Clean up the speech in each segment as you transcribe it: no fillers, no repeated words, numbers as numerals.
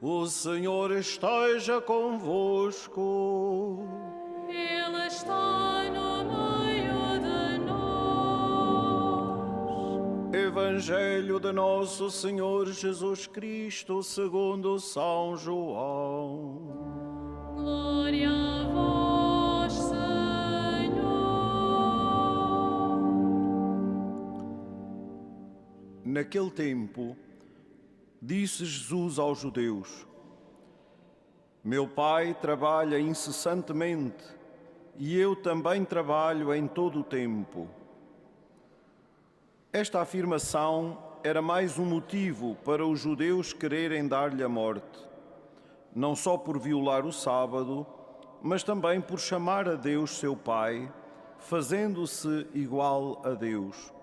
O Senhor esteja convosco. Ele está no meio de nós. Evangelho de Nosso Senhor Jesus Cristo segundo São João. Glória a vós, Senhor. Naquele tempo, disse Jesus aos judeus: Meu Pai trabalha incessantemente e eu também trabalho em todo o tempo. Esta afirmação era mais um motivo para os judeus quererem dar-lhe a morte, não só por violar o sábado, mas também por chamar a Deus seu Pai, fazendo-se igual a Deus.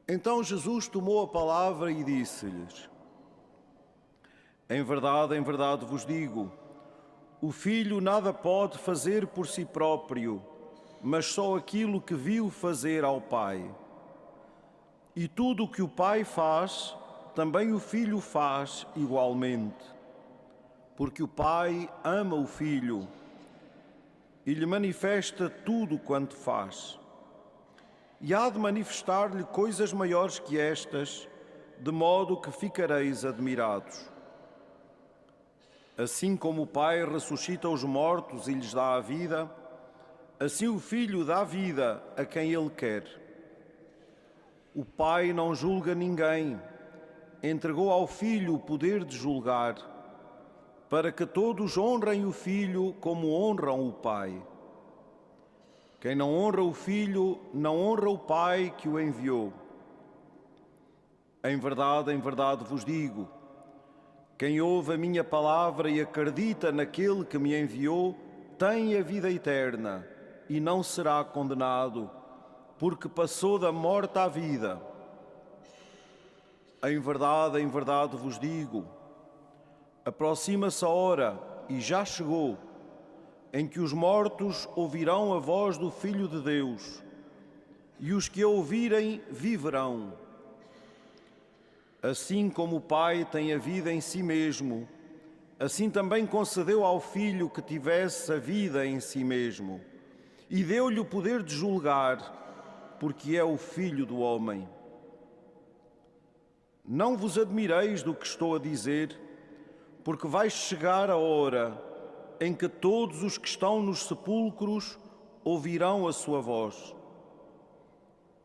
Então Jesus tomou a palavra e disse-lhes: em verdade vos digo, o Filho nada pode fazer por si próprio, mas só aquilo que viu fazer ao Pai. E tudo o que o Pai faz, também o Filho faz igualmente, porque o Pai ama o Filho e lhe manifesta tudo quanto faz. E há de manifestar-lhe coisas maiores que estas, de modo que ficareis admirados. Assim como o Pai ressuscita os mortos e lhes dá a vida, assim o Filho dá vida a quem Ele quer. O Pai não julga ninguém, entregou ao Filho o poder de julgar, para que todos honrem o Filho como honram o Pai. Quem não honra o Filho, não honra o Pai que o enviou. Em verdade vos digo, quem ouve a minha palavra e acredita naquele que me enviou, tem a vida eterna e não será condenado, porque passou da morte à vida. Em verdade vos digo, aproxima-se a hora, e já chegou, em que os mortos ouvirão a voz do Filho de Deus, e os que a ouvirem viverão. Assim como o Pai tem a vida em si mesmo, assim também concedeu ao Filho que tivesse a vida em si mesmo, e deu-lhe o poder de julgar, porque é o Filho do homem. Não vos admireis do que estou a dizer, porque vai chegar a hora em que todos os que estão nos sepulcros ouvirão a sua voz.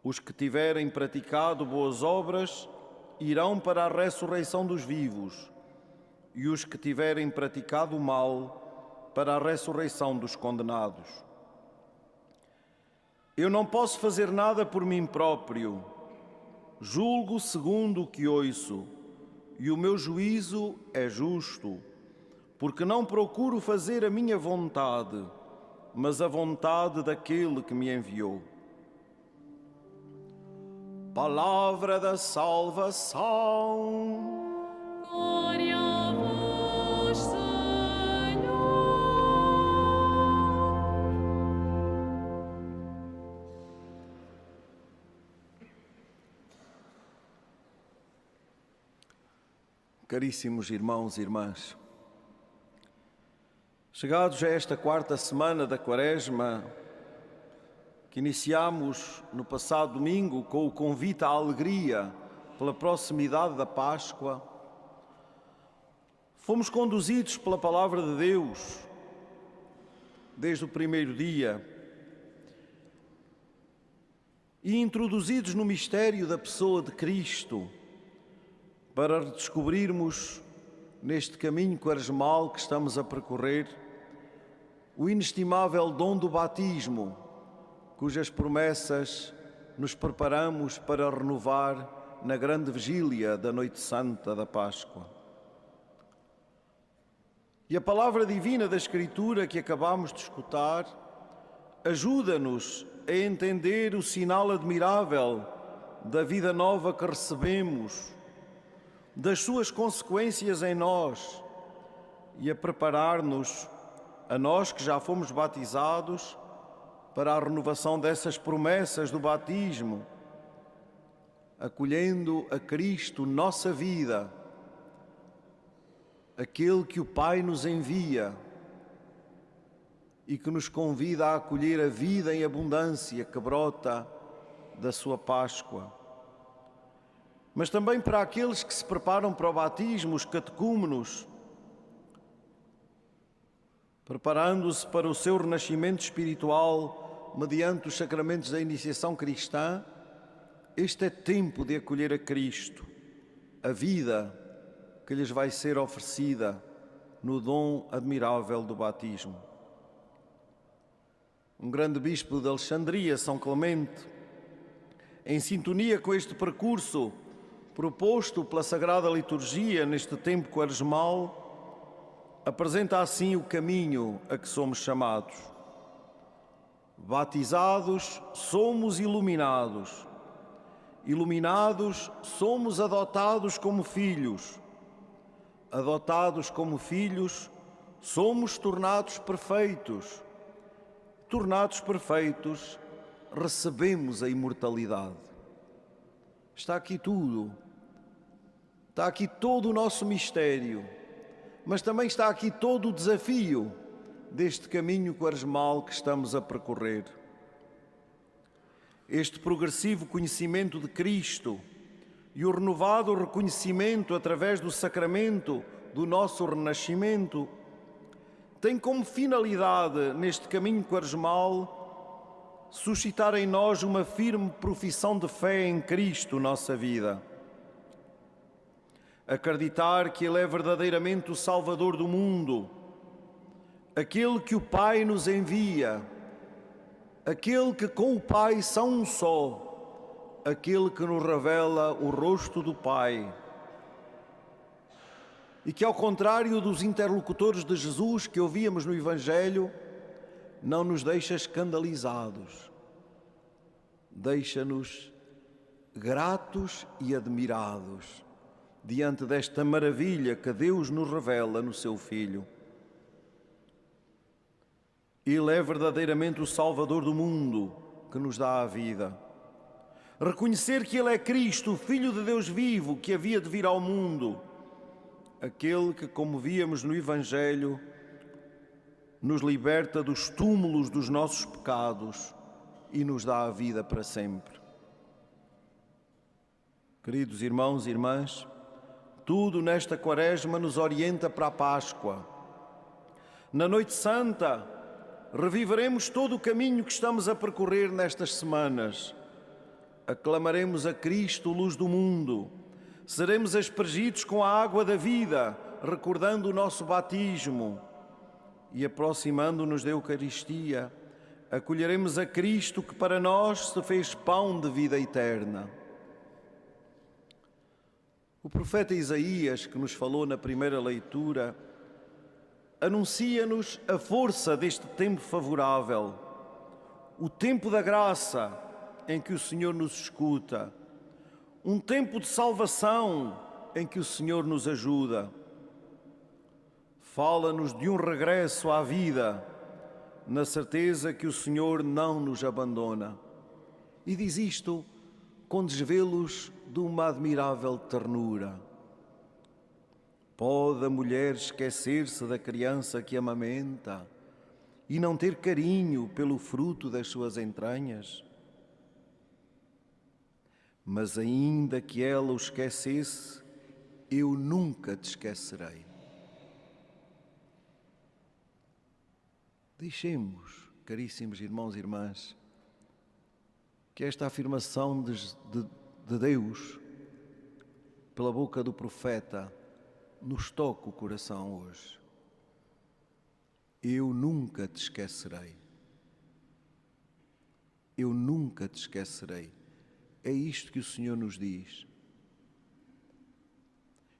Os que tiverem praticado boas obras irão para a ressurreição dos vivos, e os que tiverem praticado o mal para a ressurreição dos condenados. Eu não posso fazer nada por mim próprio, julgo segundo o que ouço, e o meu juízo é justo, porque não procuro fazer a minha vontade, mas a vontade daquele que me enviou. Palavra da salvação. Glória a vós, Senhor. Caríssimos irmãos e irmãs, chegados a esta quarta semana da Quaresma, que iniciamos no passado domingo com o convite à alegria pela proximidade da Páscoa, fomos conduzidos pela Palavra de Deus desde o primeiro dia e introduzidos no mistério da pessoa de Cristo para redescobrirmos neste caminho quaresmal que estamos a percorrer o inestimável dom do batismo, cujas promessas nos preparamos para renovar na grande vigília da Noite Santa da Páscoa. E a palavra divina da Escritura que acabamos de escutar ajuda-nos a entender o sinal admirável da vida nova que recebemos, das suas consequências em nós e a preparar-nos, a nós que já fomos batizados, para a renovação dessas promessas do batismo, acolhendo a Cristo nossa vida, aquele que o Pai nos envia e que nos convida a acolher a vida em abundância que brota da sua Páscoa. Mas também para aqueles que se preparam para o batismo, os catecúmenos, preparando-se para o seu renascimento espiritual mediante os sacramentos da iniciação cristã. Este é tempo de acolher a Cristo, a vida que lhes vai ser oferecida no dom admirável do batismo. Um grande bispo de Alexandria, São Clemente, em sintonia com este percurso proposto pela Sagrada Liturgia neste tempo quaresmal, apresenta assim o caminho a que somos chamados. Batizados, somos iluminados. Iluminados, somos adotados como filhos. Adotados como filhos, somos tornados perfeitos. Tornados perfeitos, recebemos a imortalidade. Está aqui tudo. Está aqui todo o nosso mistério, mas também está aqui todo o desafio deste caminho quaresmal que estamos a percorrer. Este progressivo conhecimento de Cristo e o renovado reconhecimento através do sacramento do nosso renascimento tem como finalidade, neste caminho quaresmal, suscitar em nós uma firme profissão de fé em Cristo, nossa vida. Acreditar que Ele é verdadeiramente o Salvador do mundo, aquele que o Pai nos envia, aquele que com o Pai são um só, aquele que nos revela o rosto do Pai. E que, ao contrário dos interlocutores de Jesus que ouvíamos no Evangelho, não nos deixa escandalizados, deixa-nos gratos e admirados diante desta maravilha que Deus nos revela no seu Filho. Ele é verdadeiramente o Salvador do mundo que nos dá a vida. Reconhecer que Ele é Cristo, o Filho de Deus vivo, que havia de vir ao mundo, aquele que, como víamos no Evangelho, nos liberta dos túmulos dos nossos pecados e nos dá a vida para sempre. Queridos irmãos e irmãs, tudo nesta Quaresma nos orienta para a Páscoa. Na Noite Santa, reviveremos todo o caminho que estamos a percorrer nestas semanas. Aclamaremos a Cristo, luz do mundo. Seremos aspergidos com a água da vida, recordando o nosso batismo. E aproximando-nos da Eucaristia, acolheremos a Cristo que para nós se fez pão de vida eterna. O profeta Isaías, que nos falou na primeira leitura, anuncia-nos a força deste tempo favorável, o tempo da graça em que o Senhor nos escuta, um tempo de salvação em que o Senhor nos ajuda. Fala-nos de um regresso à vida, na certeza que o Senhor não nos abandona. E diz isto com desvelos de uma admirável ternura. Pode a mulher esquecer-se da criança que amamenta e não ter carinho pelo fruto das suas entranhas? Mas ainda que ela o esquecesse, eu nunca te esquecerei. Deixemos, caríssimos irmãos e irmãs, que esta afirmação de Deus, pela boca do profeta, nos toque o coração hoje. Eu nunca te esquecerei. Eu nunca te esquecerei. É isto que o Senhor nos diz.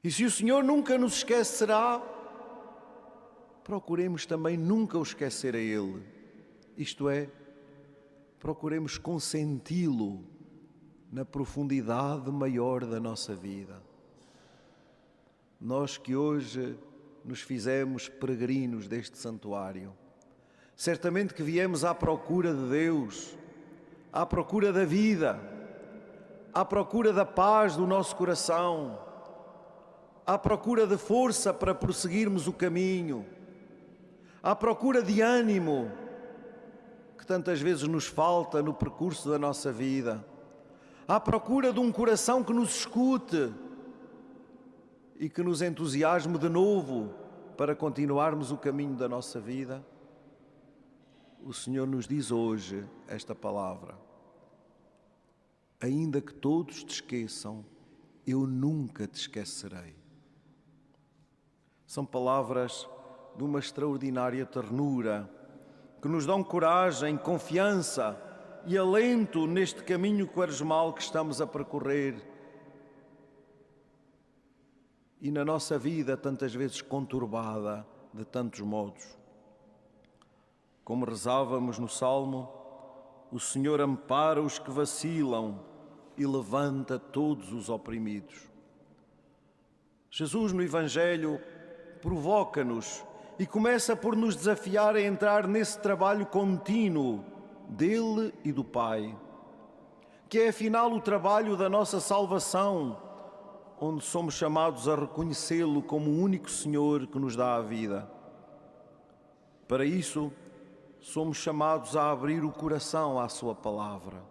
E se o Senhor nunca nos esquecerá, procuremos também nunca o esquecer a Ele. Isto é, procuremos consenti-lo na profundidade maior da nossa vida. Nós que hoje nos fizemos peregrinos deste santuário, certamente que viemos à procura de Deus, à procura da vida, à procura da paz do nosso coração, à procura de força para prosseguirmos o caminho, à procura de ânimo que tantas vezes nos falta no percurso da nossa vida, à procura de um coração que nos escute e que nos entusiasme de novo para continuarmos o caminho da nossa vida. O Senhor nos diz hoje esta palavra: ainda que todos te esqueçam, eu nunca te esquecerei. São palavras de uma extraordinária ternura que nos dão coragem, confiança e alento neste caminho quaresmal que estamos a percorrer e na nossa vida tantas vezes conturbada de tantos modos. Como rezávamos no Salmo, o Senhor ampara os que vacilam e levanta todos os oprimidos. Jesus no Evangelho provoca-nos e começa por nos desafiar a entrar nesse trabalho contínuo dele e do Pai, que é afinal o trabalho da nossa salvação, onde somos chamados a reconhecê-lo como o único Senhor que nos dá a vida. Para isso, somos chamados a abrir o coração à sua palavra.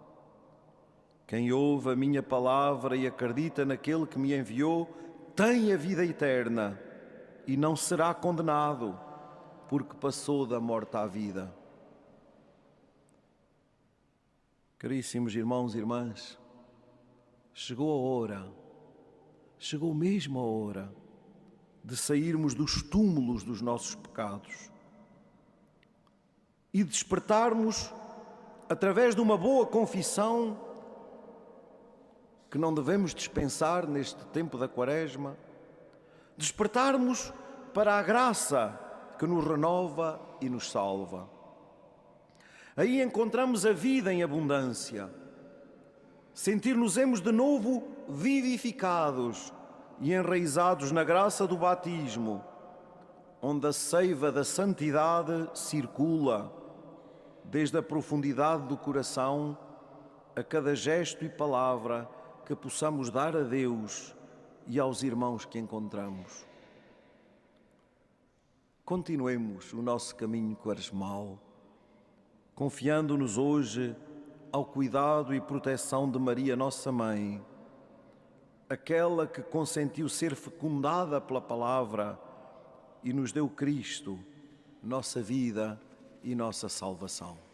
Quem ouve a minha palavra e acredita naquele que me enviou, tem a vida eterna e não será condenado, porque passou da morte à vida. Caríssimos irmãos e irmãs, chegou a hora, chegou mesmo a hora de sairmos dos túmulos dos nossos pecados e despertarmos, através de uma boa confissão, que não devemos dispensar neste tempo da Quaresma, despertarmos para a graça que nos renova e nos salva. Aí encontramos a vida em abundância. Sentir-nos-emos de novo vivificados e enraizados na graça do batismo, onde a seiva da santidade circula, desde a profundidade do coração, a cada gesto e palavra que possamos dar a Deus e aos irmãos que encontramos. Continuemos o nosso caminho quaresmal, confiando-nos hoje ao cuidado e proteção de Maria, nossa Mãe, aquela que consentiu ser fecundada pela palavra e nos deu Cristo, nossa vida e nossa salvação.